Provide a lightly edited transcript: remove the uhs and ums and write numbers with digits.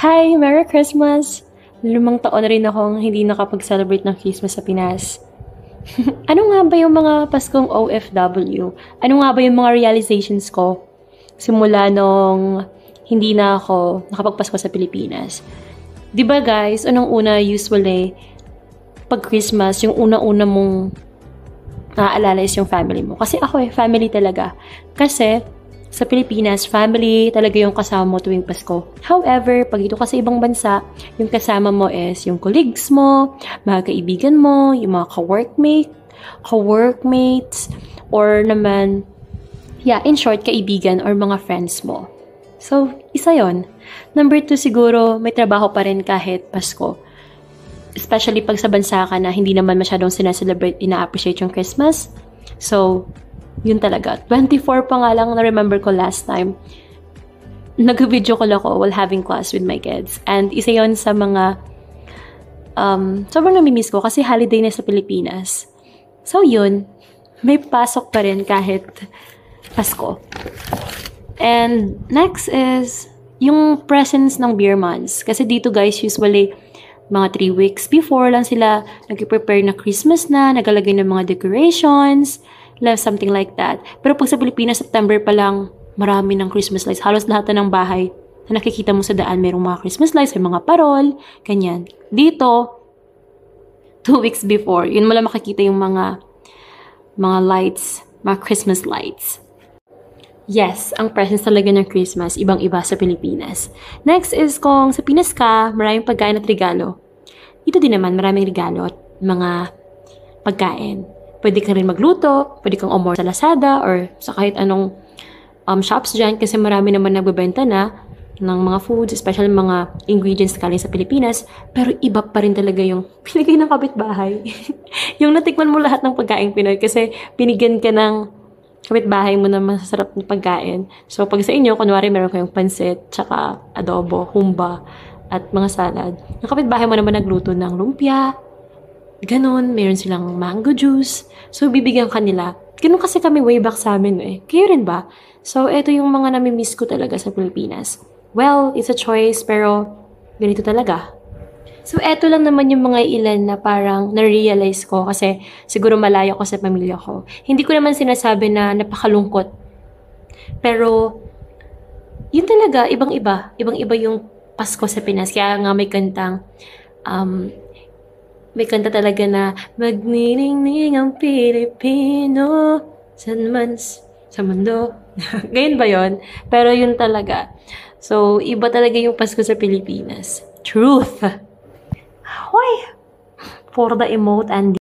Hi! Merry Christmas! 5 taon na rin akong hindi nakapag-celebrate ng Christmas sa Pinas. Ano nga ba yung mga Paskong OFW? Ano nga ba yung mga realizations ko simula nung hindi na ako nakapagpasko sa Pilipinas? 'Di ba guys, anong una usually pag Christmas, yung una-una mong naaalala is yung family mo. Kasi ako family talaga. Kasi sa Pilipinas, family talaga yung kasama mo tuwing Pasko. However, pag ito kasi ibang bansa, yung kasama mo is yung colleagues mo, mga kaibigan mo, yung mga ka-workmates, or naman, in short, kaibigan or mga friends mo. So, isa yon. Number 2 siguro, may trabaho pa rin kahit Pasko. Especially pag sa bansa ka na hindi naman masyadong sinaselebrate, ina-appreciate yung Christmas. So, yun talaga. 24 pa nga lang na-remember ko last time. Nag-video call ako while having class with my kids. And isa yon sa mga sobrang namimiss ko kasi holiday na sa Pilipinas. So yun, may pasok pa rin kahit Pasko. And next is yung presence ng beer months. Kasi dito guys, usually mga 3 weeks before lang sila nag-prepare na Christmas na, nagalagay ng mga decorations, something like that. Pero pag sa Pilipinas, September pa lang, marami ng Christmas lights. Halos lahat ng bahay na nakikita mo sa daan, mayroong mga Christmas lights, may mga parol, ganyan. Dito, 2 weeks before, yun mo lang makikita yung mga lights, mga Christmas lights. Yes, ang presence talaga ng Christmas, ibang-iba sa Pilipinas. Next is kung sa Pinas ka, maraming pagkain at regalo. Dito din naman, maraming regalo at mga pagkain. Pwede kang rin magluto, pwede kang umorder sa Lazada or sa kahit anong shops dyan kasi marami naman nagbebenta na ng mga foods, especially mga ingredients galing sa Pilipinas. Pero iba pa rin talaga yung pinigay ng kapitbahay. Yung natikman mo lahat ng pagkain Pinoy kasi pinigyan ka ng kapitbahay mo na masasarap na pagkain. So, pag sa inyo, kunwari meron kayong pansit, tsaka adobo, humba, at mga salad. Yung kapitbahay mo naman nagluto ng lumpia, ganon, meron silang mango juice. So, bibigyan ka nila. Ganon kasi kami way back sa amin eh. Kayo rin ba? So, eto yung mga namimiss ko talaga sa Pilipinas. Well, it's a choice, pero ganito talaga. So, eto lang naman yung mga ilan na parang na-realize ko kasi siguro malayo ko sa pamilya ko. Hindi ko naman sinasabi na napakalungkot. Pero, yun talaga, ibang-iba. Ibang-iba yung Pasko sa Pinas. Kaya nga may kanta talaga na magniningning ang Pilipino saan man sa mundo. Ganyan ba yun? Pero yun talaga. So, iba talaga yung Pasko sa Pilipinas. Truth! Hoy! For the emote and